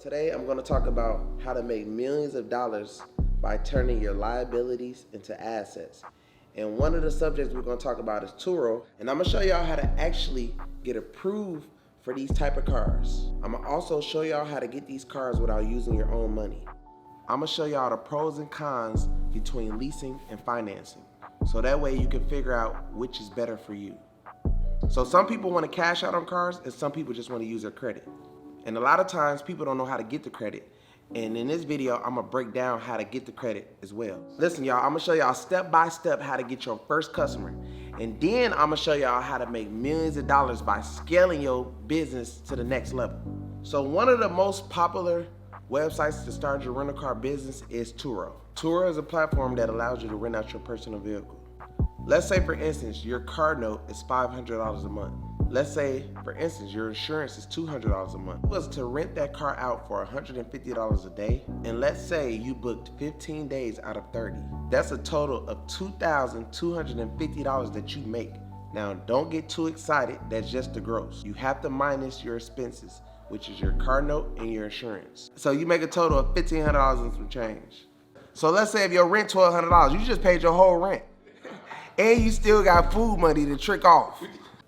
Today I'm going to talk about how to make millions of dollars by turning your liabilities into assets. And one of the subjects we're going to talk about is Turo. And I'm going to show y'all how to actually get approved for these type of cars. I'm going to also show y'all how to get these cars without using your own money. I'm going to show y'all the pros and cons between leasing and financing. So that way you can figure out which is better for you. So some people want to cash out on cars and some people just want to use their credit. And a lot of times people don't know how to get the credit. And in this video, I'm gonna break down how to get the credit as well. Listen, y'all, I'm gonna show y'all step by step how to get your first customer. And then I'm gonna show y'all how to make millions of dollars by scaling your business to the next level. So one of the most popular websites to start your rental car business is Turo. Turo is a platform that allows you to rent out your personal vehicle. Let's say, for instance, your car note is $500 a month. Let's say, for instance, your insurance is $200 a month. If you was to rent that car out for $150 a day, and let's say you booked 15 days out of 30. That's a total of $2,250 that you make. Now, don't get too excited, that's just the gross. You have to minus your expenses, which is your car note and your insurance. So you make a total of $1,500 and some change. So let's say if your rent $1,200, you just paid your whole rent. And you still got food money to trick off.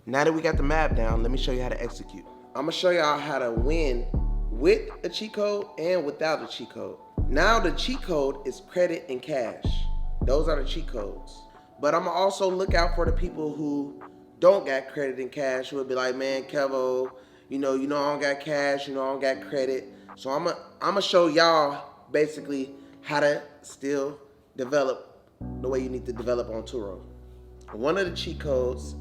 Now that we got the map down, let me show you how to execute. I'm gonna show y'all how to win with a cheat code and without a cheat code. Now the cheat code is credit and cash. Those are the cheat codes. But I'm gonna also look out for the people who don't got credit and cash, who will be like, man, Kevo, you know, I don't got cash, I don't got credit. So I'm gonna show y'all basically how to still develop the way you need to develop on Turo. One of the cheat codes,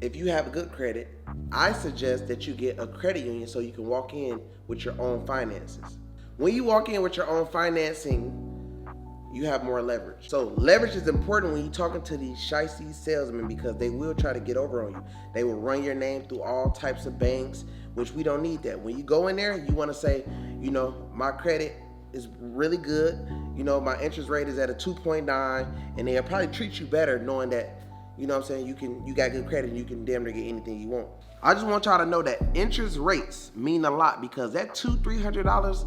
if you have good credit, I suggest that you get a credit union so you can walk in with your own finances. When you walk in with your own financing, you have more leverage. So leverage is important when you're talking to these shicey salesmen because they will try to get over on you. They will run your name through all types of banks, which we don't need that. When you go in there, you want to say, my credit is really good. My interest rate is at a 2.9, and they'll probably treat you better knowing that you got good credit and you can damn near get anything you want. I just want y'all to know that interest rates mean a lot because that $200-300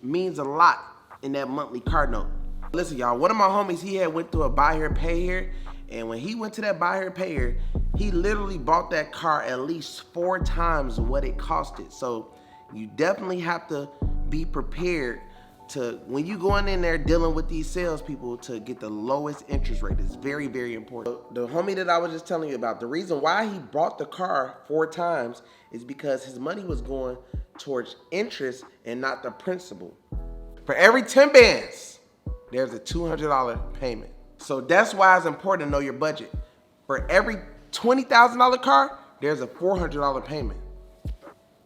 means a lot in that monthly car note. Listen, y'all, one of my homies, he had went through a buy here, pay here, and when he went to that buy here, pay here, he literally bought that car at least 4 times what it costed. So you definitely have to be prepared to, when you going in there dealing with these salespeople, to get the lowest interest rate. Is very, very important. The homie that I was just telling you about, the reason why he bought the car 4 times is because his money was going towards interest and not the principal. For every 10 bands, there's a $200 payment. So that's why it's important to know your budget. For every $20,000 car, there's a $400 payment.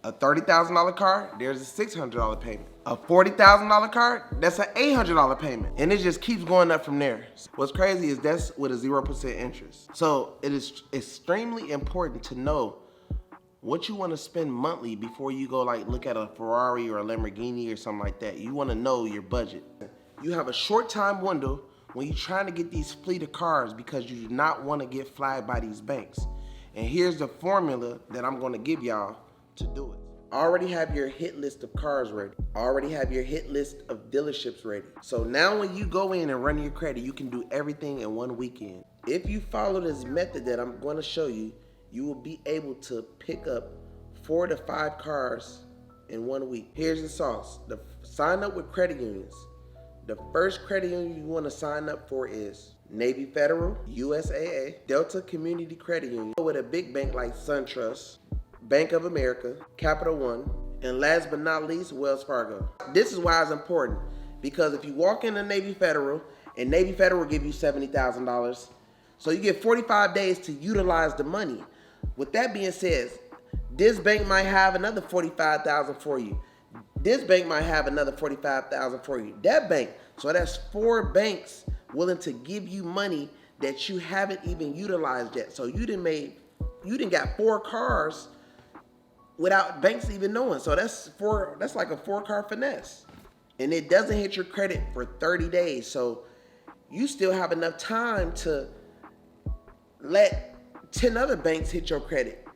A $30,000 car, there's a $600 payment. A $40,000 car, that's an $800 payment. And it just keeps going up from there. What's crazy is that's with a 0% interest. So it is extremely important to know what you want to spend monthly before you go look at a Ferrari or a Lamborghini or something like that. You want to know your budget. You have a short time window when you're trying to get these fleet of cars because you do not want to get flagged by these banks. And here's the formula that I'm going to give y'all to do it. Already have your hit list of cars ready. Already have your hit list of dealerships ready. So now when you go in and run your credit, you can do everything in one weekend. If you follow this method that I'm going to show you, you will be able to pick up 4 to 5 cars in 1 week. Here's the sauce. Sign up with credit unions. The first credit union you want to sign up for is Navy Federal, USAA, Delta Community Credit Union, with a big bank like SunTrust, Bank of America, Capital One, and last but not least, Wells Fargo. This is why it's important, because if you walk into Navy Federal, and Navy Federal will give you $70,000, so you get 45 days to utilize the money. With that being said, this bank might have another $45,000 for you. This bank might have another $45,000 for you. That bank, so that's 4 banks willing to give you money that you haven't even utilized yet. So you done got 4 cars without banks even knowing. So that's like a 4-car finesse. And it doesn't hit your credit for 30 days. So you still have enough time to let 10 other banks hit your credit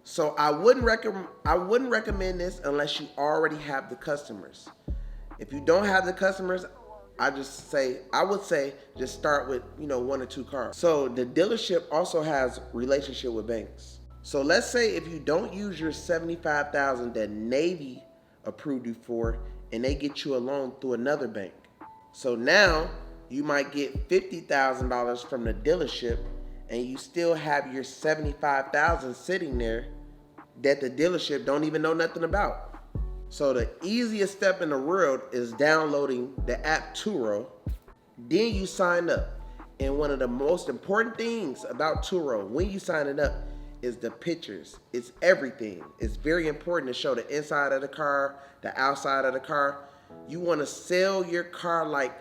So I wouldn't recommend this unless you already have the customers. If you don't have the customers, I would say just start with 1 or 2 cars. So the dealership also has relationship with banks. So let's say if you don't use your $75,000 that Navy approved you for, and they get you a loan through another bank. So now you might get $50,000 from the dealership, and you still have your $75,000 sitting there that the dealership don't even know nothing about. So the easiest step in the world is downloading the app Turo. Then you sign up. And one of the most important things about Turo when you sign it up is the pictures. It's everything. It's very important to show the inside of the car, the outside of the car. You want to sell your car like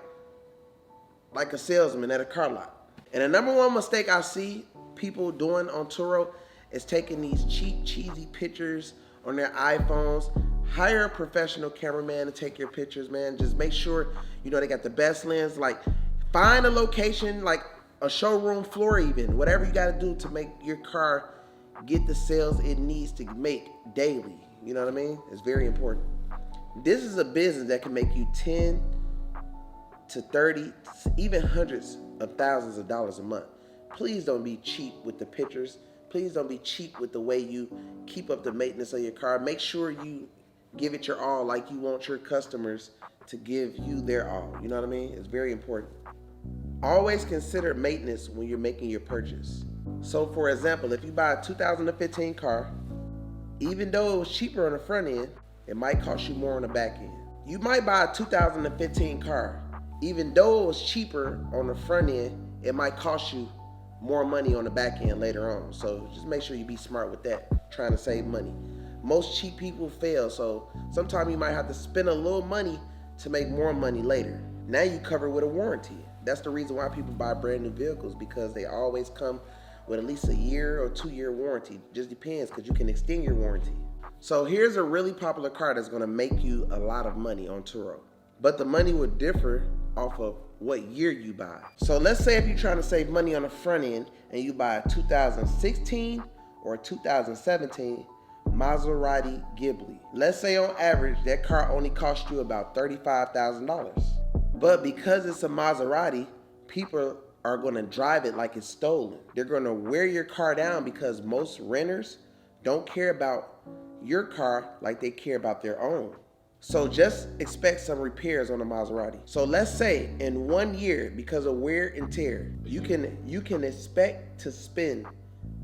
a salesman at a car lot. And the number one mistake I see people doing on Turo is taking these cheap, cheesy pictures on their iPhones. Hire a professional cameraman to take your pictures, man. Just make sure they got the best lens. Like, find a location, like a showroom floor even. Whatever you got to do to make your car get the sales it needs to make daily. You know what I mean? It's very important. This is a business that can make you 10 to 30, even hundreds of thousands of dollars a month. Please don't be cheap with the pictures. Please don't be cheap with the way you keep up the maintenance of your car. Make sure you give it your all, like you want your customers to give you their all. You know what I mean? It's very important. Always consider maintenance when you're making your purchase. So for example, if you buy a 2015 car, even though it was cheaper on the front end, it might cost you more on the back end. You might buy a 2015 car, even though it was cheaper on the front end, it might cost you more money on the back end later on. So just make sure you be smart with that, trying to save money. Most cheap people fail, so sometimes you might have to spend a little money to make more money later. Now you cover with a warranty. That's the reason why people buy brand new vehicles, because they always come with at least a year or 2-year warranty. Just depends, because you can extend your warranty. So here's a really popular car that's gonna make you a lot of money on Turo. But the money would differ off of what year you buy. So let's say if you're trying to save money on the front end and you buy a 2016 or a 2017 Maserati Ghibli. Let's say on average that car only cost you about $35,000. But because it's a Maserati, people are going to drive it like it's stolen. They're going to wear your car down because most renters don't care about your car like they care about their own. So just expect some repairs on a Maserati. So let's say in 1 year, because of wear and tear, you can expect to spend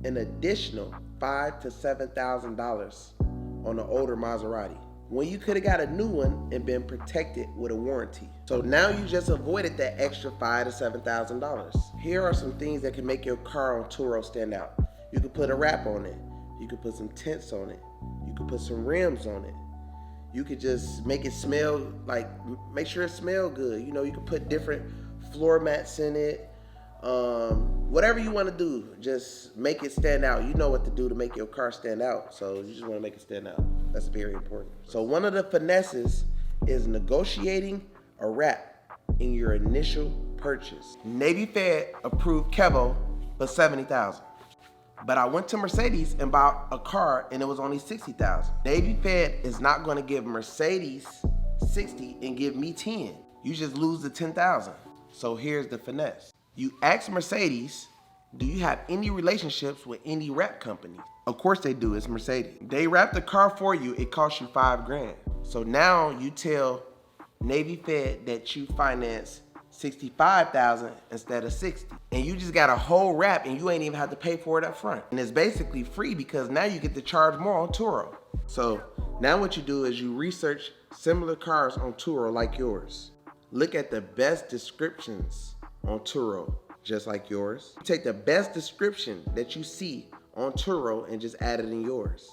an additional $5,000 to $7,000 on an older Maserati, when you could have got a new one and been protected with a warranty. So now you just avoided that extra $5,000 to $7,000. Here are some things that can make your car on Turo stand out. You could put a wrap on it. You could put some tints on it. You could put some rims on it. You could just make it smell make sure it smells good. You could put different floor mats in it. Whatever you want to do, just make it stand out. You know what to do to make your car stand out. So you just want to make it stand out. That's very important. So one of the finesses is negotiating a wrap in your initial purchase. Navy Fed approved Kevo for $70,000. But I went to Mercedes and bought a car and it was only $60,000. Navy Fed is not going to give Mercedes $60,000 and give me $10,000. You just lose the $10,000. So here's the finesse. You ask Mercedes, do you have any relationships with any wrap companies? Of course they do, it's Mercedes. They wrap the car for you, it costs you $5,000. So now you tell Navy Fed that you finance $65,000 instead of $60,000. And you just got a whole wrap and you ain't even have to pay for it up front. And it's basically free because now you get to charge more on Turo. So now what you do is you research similar cars on Turo like yours. Look at the best descriptions on Turo, just like yours. You take the best description that you see on Turo and just add it in yours.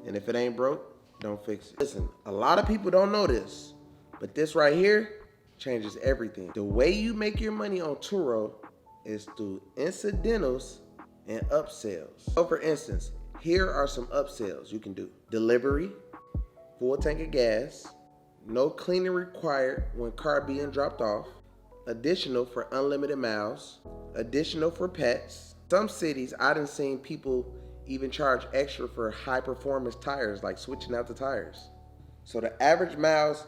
And if it ain't broke, don't fix it. Listen, a lot of people don't know this, but this right here changes everything. The way you make your money on Turo is through incidentals and upsells. So for instance, here are some upsells you can do. Delivery, full tank of gas, no cleaning required when car being dropped off, additional for unlimited miles, additional for pets. Some cities I done seen people even charge extra for high performance tires, like switching out the tires. So the average miles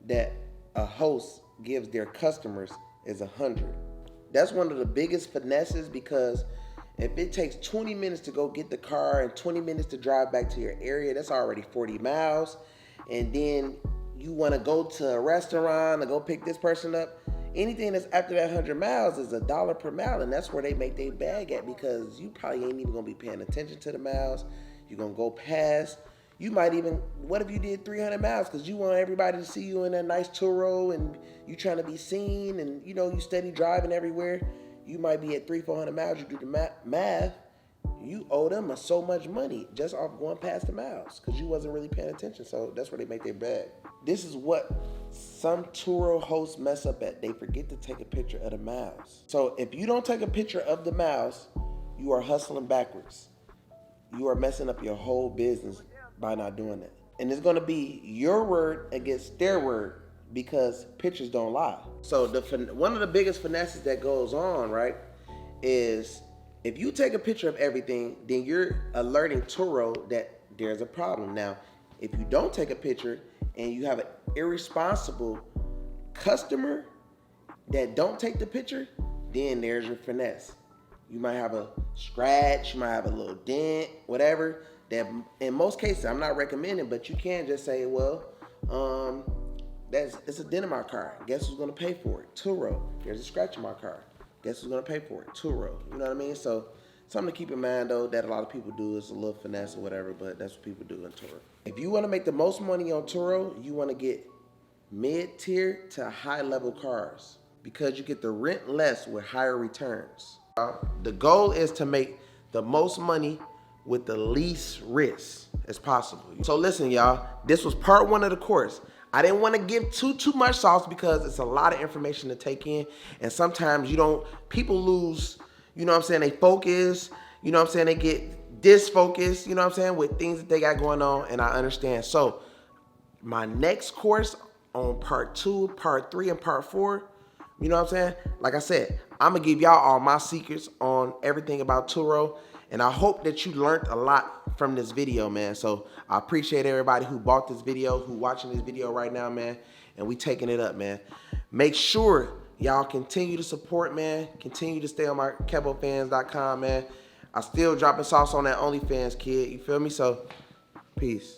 that a host gives their customers is 100. That's one of the biggest finesses, because if it takes 20 minutes to go get the car and 20 minutes to drive back to your area, that's already 40 miles. And then you want to go to a restaurant or go pick this person up. Anything that's after that 100 miles is $1 per mile, and that's where they make their bag at, because you probably ain't even gonna be paying attention to the miles. You're gonna go past. You might even, what if you did 300 miles because you want everybody to see you in that nice Turo and you trying to be seen, and you know you steady driving everywhere. You might be at 300-400 miles. You do the math. You owe them so much money just off going past the miles because you wasn't really paying attention. So that's where they make their bag. This is what some Turo hosts mess up at. They forget to take a picture of the miles. So if you don't take a picture of the miles, you are hustling backwards. You are messing up your whole business by not doing that. And it's going to be your word against their word, because pictures don't lie. So one of the biggest finesses that goes on, right, is if you take a picture of everything, then you're alerting Turo that there's a problem. Now, if you don't take a picture and you have an irresponsible customer that don't take the picture, then there's your finesse. You might have a scratch, you might have a little dent, whatever. That in most cases, I'm not recommending, but you can just say, well, it's a dent in my car. Guess who's gonna pay for it? Turo. There's a scratch in my car. Guess who's gonna pay for it? Turo. You know what I mean? So something to keep in mind though, that a lot of people do is a little finesse or whatever, but that's what people do in Turo. If you wanna make the most money on Turo, you wanna get mid-tier to high-level cars, because you get the rent less with higher returns. The goal is to make the most money with the least risk as possible. So listen, y'all, this was part 1 of the course. I didn't want to give too much sauce because it's a lot of information to take in, and sometimes people lose, you know what I'm saying, they focus, you know what I'm saying, they get disfocused, you know what I'm saying, with things that they got going on, and I understand. So my next course on part 2, part 3, and part 4, you know what I'm saying, like I said, I'm gonna give y'all all my secrets on everything about Turo. And I hope that you learned a lot from this video, man. So I appreciate everybody who bought this video, who watching this video right now, man. And we taking it up, man. Make sure y'all continue to support, man. Continue to stay on my KevoFans.com, man. I still dropping sauce on that OnlyFans, kid. You feel me? So, peace.